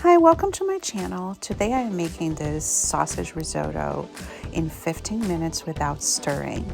Hi, welcome to my channel. Today I am making this sausage risotto in 15 minutes without stirring.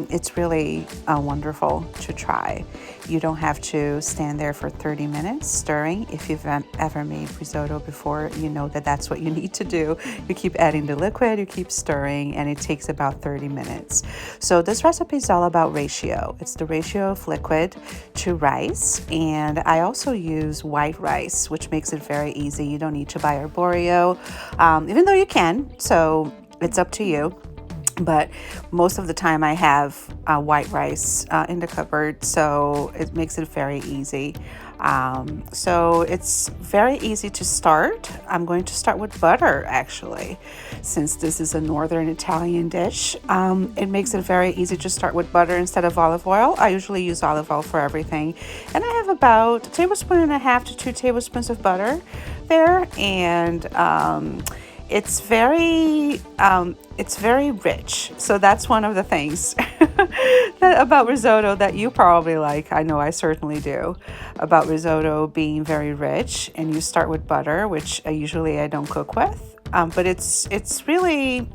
It's really wonderful to try. You don't have to stand there for 30 minutes stirring. If you've ever made risotto before, you know that that's what you need to do. You keep adding the liquid, you keep stirring, and it takes about 30 minutes. So this recipe is all about ratio. It's the ratio of liquid to rice, and I also use white rice, which makes it very easy. You don't need to buy Arborio, even though you can, so it's up to you. But most of the time I have white rice in the cupboard, so it makes it very easy. So it's very easy to start. I'm going to start with butter, actually, since this is a northern Italian dish. It makes it very easy to start with butter instead of olive oil. I usually use olive oil for everything, and I have about 1.5 tablespoons to 2 tablespoons of butter there, and it's very rich. So that's one of the things about risotto that you probably like. I know I certainly do, about risotto being very rich. And you start with butter, which usually I don't cook with, but it's really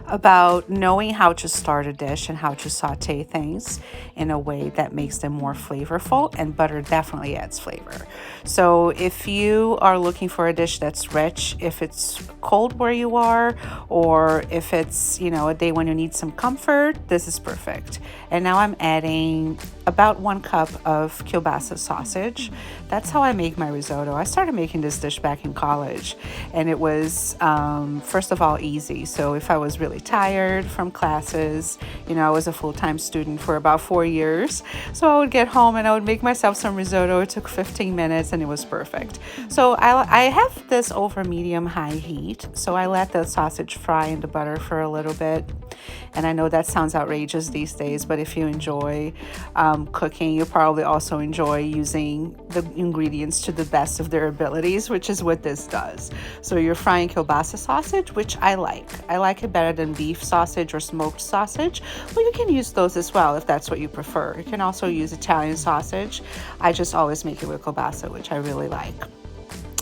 about knowing how to start a dish and how to saute things in a way that makes them more flavorful, and butter definitely adds flavor. So if you are looking for a dish that's rich, if it's cold where you are, or if it's, a day when you need some comfort, this is perfect. And now I'm adding about 1 cup of kielbasa sausage. That's how I make my risotto. I started making this dish back in college, and it was first of all easy. So if I was really tired from classes, I was a full-time student for about 4 years, so I would get home and I would make myself some risotto. It took 15 minutes and it was perfect. So I have this over medium-high heat, so I let the sausage fry in the butter for a little bit. And I know that sounds outrageous these days, but if you enjoy cooking, you probably also enjoy using the ingredients to the best of their abilities, which is what this does. So you're frying kielbasa sausage, which I like. I like it better than beef sausage or smoked sausage, but you can use those as well if that's what you prefer. You can also use Italian sausage. I just always make it with kielbasa, which I really like.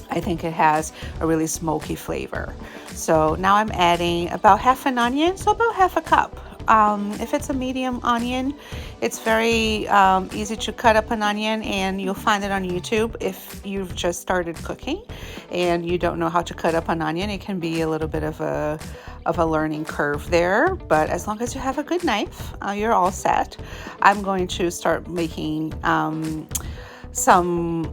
I think it has a really smoky flavor. So now I'm adding about half an onion, so about half a cup. If it's a medium onion, it's very easy to cut up an onion, and you'll find it on YouTube. If you've just started cooking and you don't know how to cut up an onion, it can be a little bit of a learning curve there, but as long as you have a good knife, you're all set. I'm going to start making some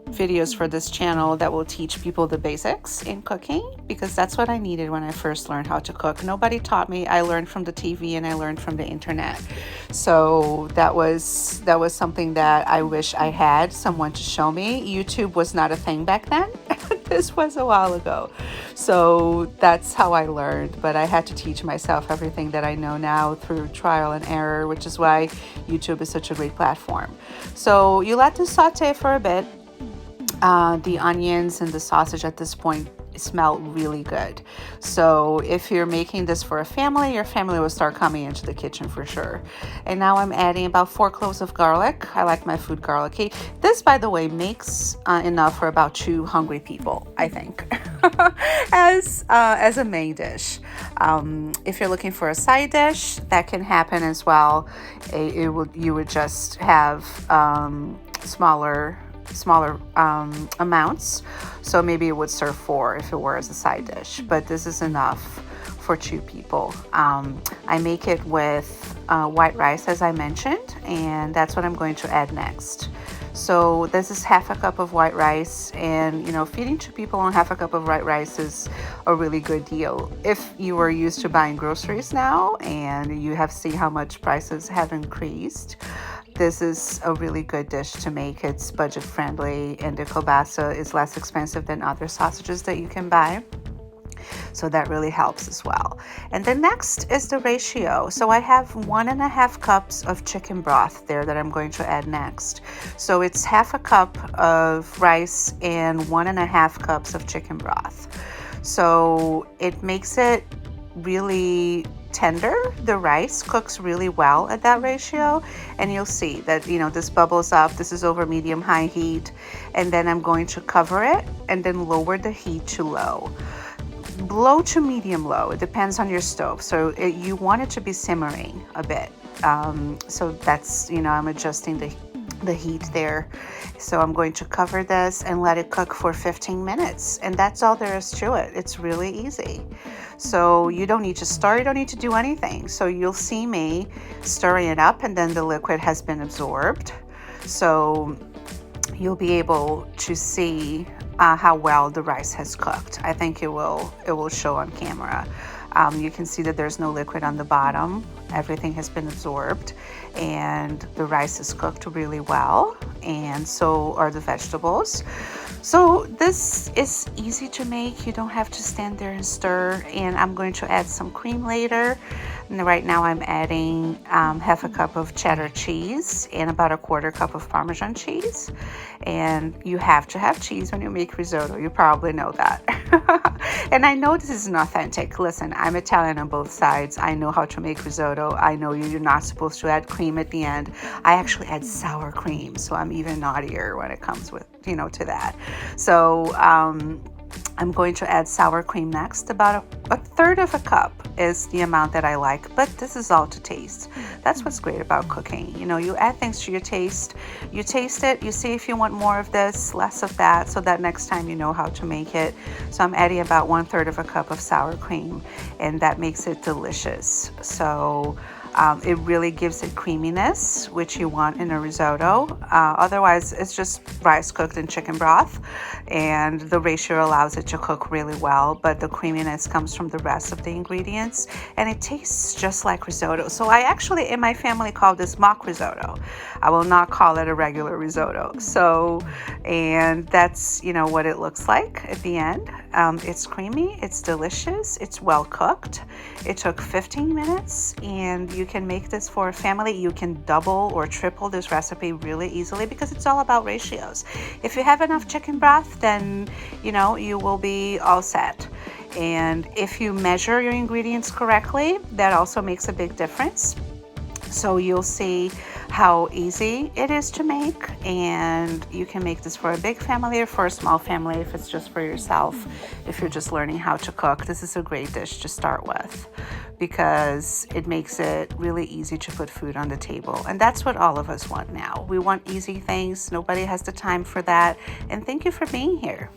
videos for this channel that will teach people the basics in cooking, because that's what I needed when I first learned how to cook. Nobody taught me. I learned from the TV and I learned from the internet. So that was something that I wish I had someone to show me. YouTube was not a thing back then. This was a while ago. So that's how I learned, but I had to teach myself everything that I know now through trial and error, which is why YouTube is such a great platform. So you let this saute for a bit. The onions and the sausage at this point smell really good. So if you're making this for a family, your family will start coming into the kitchen for sure. And now I'm adding about 4 cloves of garlic. I like my food garlicky. This, by the way, makes enough for about 2 hungry people, I think, as a main dish. If you're looking for a side dish, that can happen as well. You would just have smaller amounts, so maybe it would serve 4 if it were as a side dish, but this is enough for 2 people. I make it with white rice, as I mentioned, and that's what I'm going to add next. So this is half a cup of white rice, and feeding 2 people on half a cup of white rice is a really good deal. If you are used to buying groceries now and you have seen how much prices have increased, this is a really good dish to make. It's budget friendly, and the kielbasa is less expensive than other sausages that you can buy. So that really helps as well. And then next is the ratio. So I have 1.5 cups of chicken broth there that I'm going to add next. So it's half a cup of rice and 1.5 cups of chicken broth. So it makes it really tender. The rice cooks really well at that ratio, and you'll see that this bubbles up. This is over medium high heat, and then I'm going to cover it and then lower the heat to low. Low to medium low, it depends on your stove. So you want it to be simmering a bit. So that's, I'm adjusting the heat there. So I'm going to cover this and let it cook for 15 minutes. And that's all there is to it. It's really easy. So you don't need to stir, you don't need to do anything. So you'll see me stirring it up, and then the liquid has been absorbed. So you'll be able to see how well the rice has cooked. I think it will show on camera. You can see that there's no liquid on the bottom. Everything has been absorbed, and the rice is cooked really well, and so are the vegetables. So this is easy to make. You don't have to stand there and stir. And I'm going to add some cream later. And right now I'm adding half a cup of cheddar cheese and about a quarter cup of Parmesan cheese. And you have to have cheese when you make risotto. You probably know that. And I know this isn't authentic. Listen, I'm Italian on both sides. I know how to make risotto. I know you're not supposed to add cream at the end. I actually add sour cream, so I'm even naughtier when it comes with, to that. So I'm going to add sour cream next. About a third of a cup is the amount that I like, but this is all to taste. That's what's great about cooking. You add things to your taste. You taste it, you see if you want more of this, less of that, so that next time you know how to make it. So I'm adding about 1/3 of a cup of sour cream, and that makes it delicious. So it really gives it creaminess, which you want in a risotto. Otherwise, it's just rice cooked in chicken broth, and the ratio allows it to cook really well, but the creaminess comes from the rest of the ingredients, and it tastes just like risotto. So I actually, in my family, call this mock risotto. I will not call it a regular risotto. So, and that's, what it looks like at the end. It's creamy, it's delicious, it's well cooked. It took 15 minutes, and you can make this for a family. You can double or triple this recipe really easily because it's all about ratios. If you have enough chicken broth, then you will be all set. And if you measure your ingredients correctly, that also makes a big difference. So you'll see how easy it is to make, and you can make this for a big family or for a small family if it's just for yourself. If you're just learning how to cook, this is a great dish to start with because it makes it really easy to put food on the table. And that's what all of us want now. We want easy things. Nobody has the time for that. And thank you for being here.